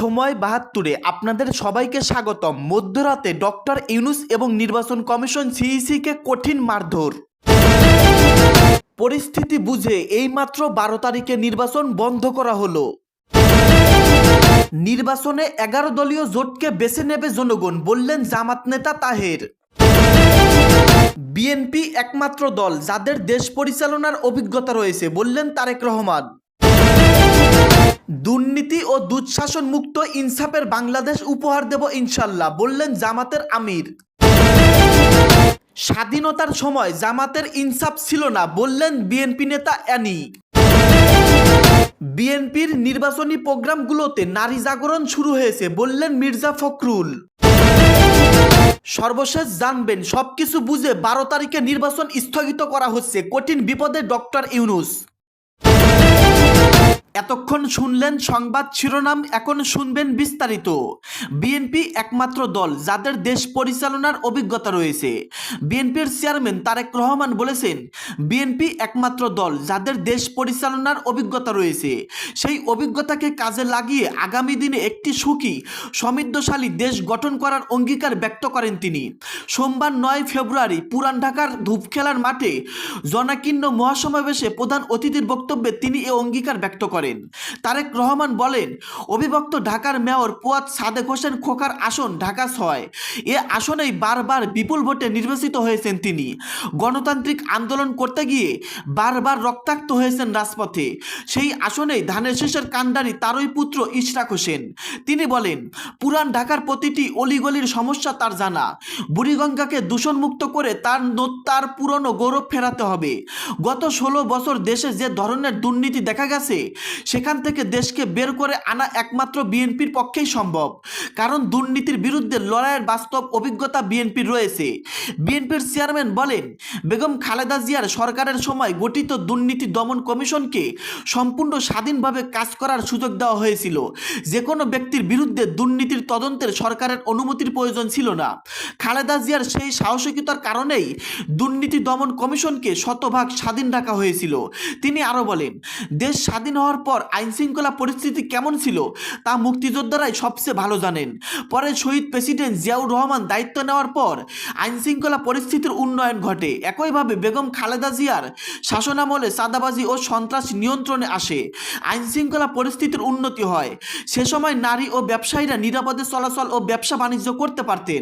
সময় ৭২-এ আপনাদের সবাইকে স্বাগতম। মধ্যরাতে ডক্টর ইউনূস এবং নির্বাচন কমিশন সিইসিকে কঠিন মারধর। পরিস্থিতি বুঝে এইমাত্র ১২ তারিখে নির্বাচন বন্ধ করা হলো। নির্বাচনে ১১ দলীয় জোটকে বেছে নেবে জনগণ, বললেন জামাত নেতা তাহের। বিএনপি একমাত্র দল যাদের দেশ পরিচালনার অভিজ্ঞতা রয়েছে, বললেন তারেক রহমান। দুর্নীতি ও দুঃশাসন মুক্ত ইনসাফের বাংলাদেশ উপহার দেব ইনশাল্লাহ, বললেন জামাতের আমির। স্বাধীনতার সময় জামাতের ইনসাফ ছিল না, বললেন বিএনপি নেতা অ্যানি। বিএনপির নির্বাচনী প্রোগ্রামগুলোতে নারী জাগরণ শুরু হয়েছে, বললেন মির্জা ফখরুল। সর্বশেষ জানবেন সবকিছু বুঝে ১২ তারিখে নির্বাচন স্থগিত করা হচ্ছে, কঠিন বিপদে ডক্টর ইউনূস। এতক্ষণ শুনলেন সংবাদ শিরোনাম, এখন শুনবেন বিস্তারিত। বিএনপি একমাত্র দল যাদের দেশ পরিচালনার অভিজ্ঞতা রয়েছে। বিএনপির চেয়ারম্যান তারেক রহমান বলেছেন, বিএনপি একমাত্র দল যাদের দেশ পরিচালনার অভিজ্ঞতা রয়েছে। সেই অভিজ্ঞতাকে কাজে লাগিয়ে আগামী দিনে একটি সুখী সমৃদ্ধশালী দেশ গঠন করার অঙ্গীকার ব্যক্ত করেন তিনি। সোমবার ৯ ফেব্রুয়ারি পুরান ঢাকার ধূপখেলার মাঠে জনাকীর্ণ মহাসমাবেশে প্রধান অতিথির বক্তব্যে তিনি এ অঙ্গীকার ব্যক্ত করেন। তারেক রহমান বলেন, অবিভক্ত ঢাকার মেয়র ফুয়াদ সাদেক হোসেন খোকার আসন ঢাকা ৬। এ আসনেই বারবার বিপুল ভোটে নির্বাচিত হয়েছেন তিনি। গণতান্ত্রিক আন্দোলন করতে গিয়ে বারবার রক্তাক্ত হয়েছেন রাজপথে। সেই আসনেই ধানের শীষের কাণ্ডারি তারই পুত্র ইশরাক হোসেন। তিনি বলেন, পুরান ঢাকার প্রতিটি অলিগলির সমস্যা তার জানা। বুড়িগঙ্গাকে দূষণমুক্ত করে তার পুরনো গৌরব ফেরাতে হবে। গত ১৬ বছর দেশে যে ধরনের দুর্নীতি দেখা গেছে, সেখান থেকে দেশকে বের করে আনা একমাত্র বিএনপির পক্ষেই সম্ভব। কারণ দুর্নীতির বিরুদ্ধে লড়াইয়ের বাস্তব অভিজ্ঞতা বিএনপির রয়েছে। বিএনপির চেয়ারম্যান বলেন, বেগম খালেদা জিয়ার সরকারের সময় গঠিত দুর্নীতি দমন কমিশনকে সম্পূর্ণ স্বাধীনভাবে কাজ করার সুযোগ দেওয়া হয়েছিল। যে কোনো ব্যক্তির বিরুদ্ধে দুর্নীতির তদন্তের সরকারের অনুমতির প্রয়োজন ছিল না। খালেদা জিয়ার সেই সাহসিকতার কারণেই দুর্নীতি দমন কমিশনকে শতভাগ স্বাধীন রাখা হয়েছিল। তিনি আরও বলেন, দেশ স্বাধীন হওয়ার পর আইনশৃঙ্খলা পরিস্থিতি কেমন ছিল তা মুক্তিযোদ্ধারাই সবচেয়ে ভালো জানেন। পরে শহীদ প্রেসিডেন্ট জিয়াউর রহমান দায়িত্ব নেওয়ার পর আইনশৃঙ্খলা পরিস্থিতির উন্নয়ন ঘটে। একইভাবে বেগম খালেদা জিয়ার শাসনামলে চাঁদাবাজি ও সন্ত্রাস নিয়ন্ত্রণে আসে। আইনশৃঙ্খলা পরিস্থিতির উন্নতি হয়। সে সময় নারী ও ব্যবসায়ীরা নিরাপদে চলাচল ও ব্যবসা বাণিজ্য করতে পারতেন।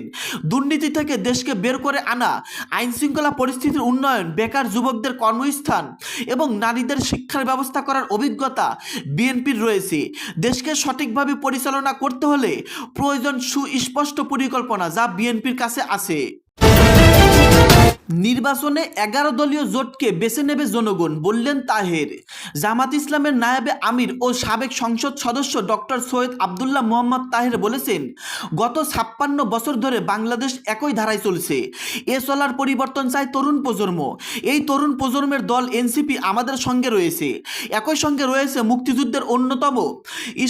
দুর্নীতি থেকে দেশকে বের করে আনা, আইনশৃঙ্খলা পরিস্থিতির উন্নয়ন, বেকার যুবকদের কর্মস্থান এবং নারীদের শিক্ষার ব্যবস্থা করার অভিজ্ঞতা বিএনপির রয়েছে। দেশকে সঠিকভাবে পরিচালনা করতে হলে প্রয়োজন সুস্পষ্ট পরিকল্পনা, যা বিএনপির কাছে আছে। নির্বাচনে ১১ দলীয় জোটকে বেছে নেবে জনগণ, বললেন তাহের। জামাত ইসলামের নায়েবে আমির ও সাবেক সংসদ সদস্য ডক্টর সৈয়দ আবদুল্লাহ মোহাম্মদ তাহের বলেছেন, গত ৫৬ বছর ধরে বাংলাদেশ একই ধারায় চলছে। এ চলার পরিবর্তন চায় তরুণ প্রজন্ম। এই তরুণ প্রজন্মের দল এনসিপি আমাদের সঙ্গে রয়েছে। একই সঙ্গে রয়েছে মুক্তিযুদ্ধের অন্যতম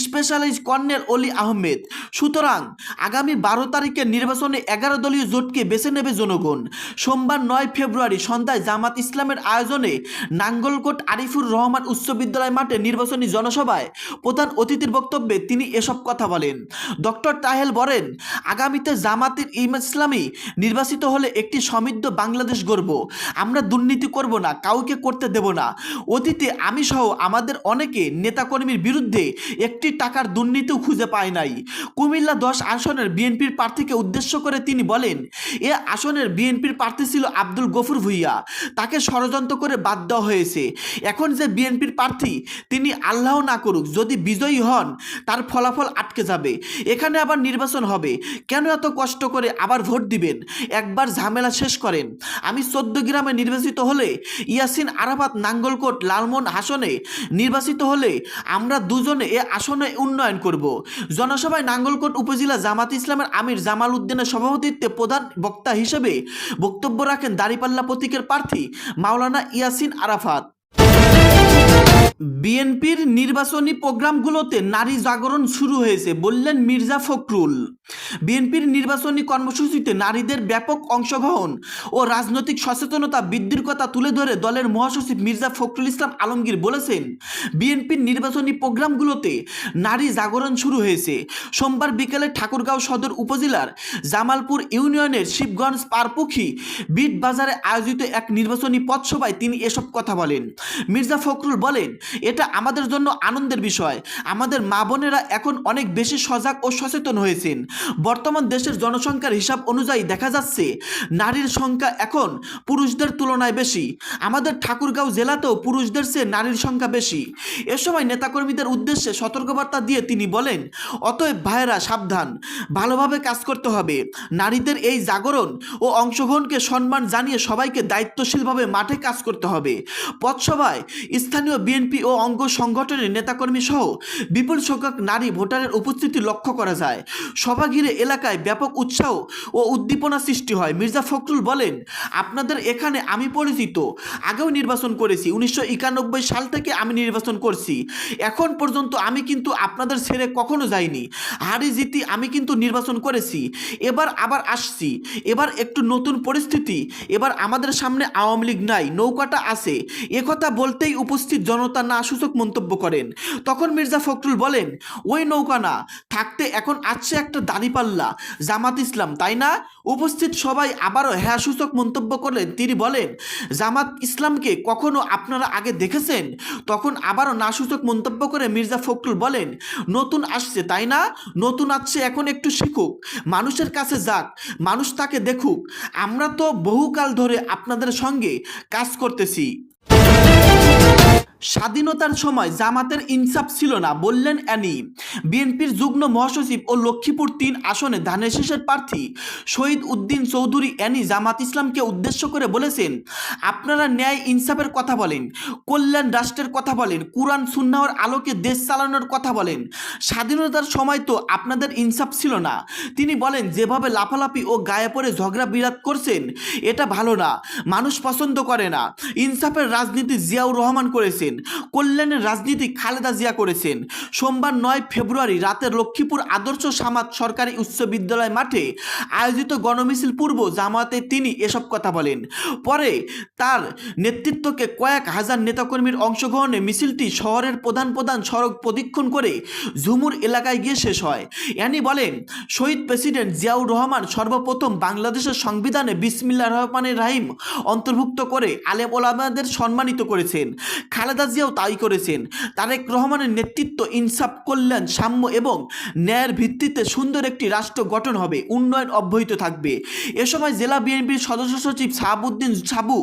স্পেশালিস্ট কর্নেল অলি আহমেদ। সুতরাং আগামী ১২ তারিখের নির্বাচনে ১১ দলীয় জোটকে বেছে নেবে জনগণ। সোমবার ৯ ফেব্রুয়ারি সন্ধ্যায় জামাত ইসলামের আয়োজনে নাঙ্গলকোট আরিফুর রহমান উচ্চ বিদ্যালয় মাঠে নির্বাচনী জনসভায় প্রধান অতিথির বক্তব্যে তিনি এসব কথা বলেন। ডক্টর তাহের বলেন, আগামীতে জামাতের ইসলামী নির্বাচিত হলে একটি সমৃদ্ধ বাংলাদেশ গড়ব। আমরা দুর্নীতি করব না, কাউকে করতে দেব না। অতীতে আমি সহ আমাদের অনেকে নেতাকর্মীর বিরুদ্ধে একটি টাকার দুর্নীতিও খুঁজে পায় নাই। কুমিল্লা ১০ আসনের বিএনপির প্রার্থীকে উদ্দেশ্য করে তিনি বলেন, এ আসনের বিএনপির প্রার্থী ছিল আব্দুল গফুর ভূঁইয়া। তাকে ষড়যন্ত্র করে বাদ দেওয়া হয়েছে। এখন যে বিএনপির প্রার্থী, তিনি আল্লাহ না করুক যদি বিজয়ী হন, তার ফলাফল আটকে যাবে। এখানে আবার নির্বাচন হবে, কেন এত কষ্ট করে আবার ভোট দিবেন? একবার ঝামেলা শেষ করেন। আমি ১৪ গ্রামে নির্বাচিত হলে, ইয়াসিন আরাফাত নাঙ্গলকোট লালমোহন আসনে নির্বাচিত হলে আমরা দুজনে এ আসনে উন্নয়ন করব। জনসভায় নাঙ্গলকোট উপজেলা জামাত ইসলামের আমির জামাল উদ্দিনের সভাপতিত্বে প্রধান বক্তা হিসেবে বক্তব্য রাখেন দাঁড়িপাল্লা প্রতীকের প্রার্থী মাওলানা ইয়াসিন আরাফাত। বিএনপির নির্বাচনী প্রোগ্রামগুলোতে নারী জাগরণ শুরু হয়েছে বললেন মির্জা ফখরুল। বিএনপির নির্বাচনী কর্মসূচিতে নারীদের ব্যাপক অংশগ্রহণ ও রাজনৈতিক সচেতনতা বৃদ্ধির কথা তুলে ধরে দলের মহাসচিব মির্জা ফখরুল ইসলাম আলমগীর বলেছেন, বিএনপির নির্বাচনী প্রোগ্রামগুলোতে নারী জাগরণ শুরু হয়েছে। সোমবার বিকেলে ঠাকুরগাঁও সদর উপজেলার জামালপুর ইউনিয়নের শিবগঞ্জ পারপুখি বিট বাজারে আয়োজিত এক নির্বাচনী পথসভায় তিনি এসব কথা বলেন। মির্জা ফখরুল বলেন, এটা আমাদের জন্য আনন্দের বিষয়। আমাদের মা বোনেরা এখন অনেক বেশি সজাগ ও সচেতন হয়েছেন। বর্তমান দেশের জনসংখ্যার হিসাব অনুযায়ী দেখা যাচ্ছে নারীর সংখ্যা এখন পুরুষদের তুলনায় বেশি। আমাদের ঠাকুরগাঁও জেলাতেও পুরুষদের চেয়ে নারীর সংখ্যা বেশি। এ সময় নেতাকর্মীদের উদ্দেশ্যে সতর্কবার্তা দিয়ে তিনি বলেন, অতএব ভাইয়েরা সাবধান, ভালোভাবে কাজ করতে হবে। নারীদের এই জাগরণ ও অংশগ্রহণকে সম্মান জানিয়ে সবাইকে দায়িত্বশীলভাবে মাঠে কাজ করতে হবে। পথসভায় স্থানীয় বিএনপি ও অঙ্গ সংগঠনের নেতাকর্মী সহ বিপুল সংখ্যক নারী ভোটারের উপস্থিতি লক্ষ্য করা যায়। সভা ঘিরে এলাকায় ব্যাপক উৎসাহ ও উদ্দীপনা সৃষ্টি হয়। মির্জা ফখরুল বলেন, আপনাদের এখানে আমি পরিচিত, আগেও নির্বাচন করেছি। 1991 সাল থেকে আমি নির্বাচন করছি। এখন পর্যন্ত আমি কিন্তু আপনাদের ছেড়ে কখনো যাইনি। হারি জিতি আমি কিন্তু নির্বাচন করেছি। এবার আবার আসছি। এবার একটু নতুন পরিস্থিতি। এবার আমাদের সামনে আওয়ামী লীগ নাই, নৌকাটা আছে। একথা বলতেই উপস্থিত জনতা না সূচক মন্তব্য করেন। তখন মির্জা ফখরুল বলেন, ওই নৌকা না থাকতে এখন আসছে একটা দাঁড়িপাল্লা, জামাত ইসলাম, তাই না? উপস্থিত সবাই আবারও হ্যাঁ সূচক মন্তব্য করলেন। তিনি বলেন, জামাত ইসলামকে কখনো আপনারা আগে দেখেছেন? তখন আবারও না সূচক মন্তব্য করে মির্জা ফখরুল বলেন, নতুন আসছে, তাই না? নতুন আসছে, এখন একটু শিখুক, মানুষের কাছে যাক, মানুষ তাকে দেখুক। আমরা তো বহুকাল ধরে আপনাদের সঙ্গে কাজ করতেছি। স্বাধীনতার সময় জামাতের ইনসাফ ছিল না বললেন অ্যানি। বিএনপির যুগ্ম মহাসচিব ও লক্ষ্মীপুর 3 আসনে ধানের শীষের প্রার্থী শহীদ উদ্দিন চৌধুরী অ্যানি জামাত ইসলামকে উদ্দেশ্য করে বলেছেন, আপনারা ন্যায় ইনসাফের কথা বলেন, কল্যাণ রাষ্ট্রের কথা বলেন, কুরআন সুন্নাহর আলোকে দেশ চালানোর কথা বলেন। স্বাধীনতার সময় তো আপনাদের ইনসাফ ছিল না। তিনি বলেন, যেভাবে লাফালাফি ও গায়ে পড়ে ঝগড়া বিরাত করছেন এটা ভালো না, মানুষ পছন্দ করে না। ইনসাফের রাজনীতি জিয়াউর রহমান করেছেন, কল্যাণের রাজনীতি খালেদা জিয়া করেছেন। সোমবার 9 ফেব্রুয়ারি রাতে লক্ষ্মীপুর আদর্শ সামাদ সরকারি উচ্চ বিদ্যালয় মাঠে আয়োজিত গণমিছিল পূর্ব জামাতে তিনি এসব কথা বলেন। পরে তার নেতৃত্বকে কয়েক হাজার নেতাকর্মীর অংশগ্রহণে মিছিলটি শহরের প্রধান প্রধান সড়ক প্রদক্ষিণ করে ঝুমুর এলাকায় গিয়ে শেষ হয়। অ্যানি বলেন, শহীদ প্রেসিডেন্ট জিয়াউর রহমান সর্বপ্রথম বাংলাদেশের সংবিধানে বিসমিল্লাহির রহমানির রহিম অন্তর্ভুক্ত করে আলেম ওলামাদের সম্মানিত করেছেন। খালেদা জিয়াও তাই করেছেন। তারেক রহমানের নেতৃত্ব ইনসাফ, কল্যাণ, সাম্য এবং ন্যায়ের ভিত্তিতে সুন্দর একটি রাষ্ট্র গঠন হবে, উন্নয়ন অব্যাহত থাকবে। এ সময় জেলা বিএনপির সদস্য সচিব শাহাবুদ্দিন সাবু,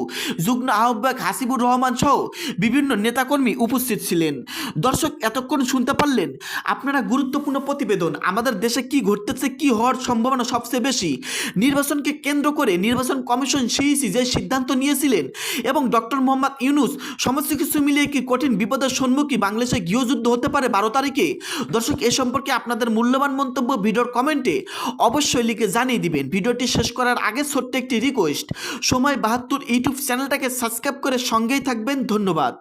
যুগ্ম আহ্বায়ক হাসিবুর রহমান সহ বিভিন্ন নেতাকর্মী উপস্থিত ছিলেন। দর্শক, এতক্ষণ শুনতে পারলেন আপনারা গুরুত্বপূর্ণ প্রতিবেদন। আমাদের দেশে কি ঘটতেছে, কি হওয়ার সম্ভাবনা সবচেয়ে বেশি, নির্বাচনকে কেন্দ্র করে নির্বাচন কমিশন সিইসি যে সিদ্ধান্ত নিয়েছিলেন এবং ডক্টর মোহাম্মদ ইউনূস সমস্ত কিছু মিলিয়ে কি কঠিন বিপদের সম্মুখী বাংলাদেশে গৃহযুদ্ধ হতে পারে 12 তারিখে? দর্শক, এ সম্পর্কে আপনাদের মূল্যবান মন্তব্য ভিডিওর কমেন্টে অবশ্যই লিখে জানিয়ে দিবেন। ভিডিওটি শেষ করার আগে ছোট্ট একটি রিকোয়েস্ট, সময় 72 ইউটিউব চ্যানেলটাকে সাবস্ক্রাইব করে সঙ্গেই থাকবেন। ধন্যবাদ।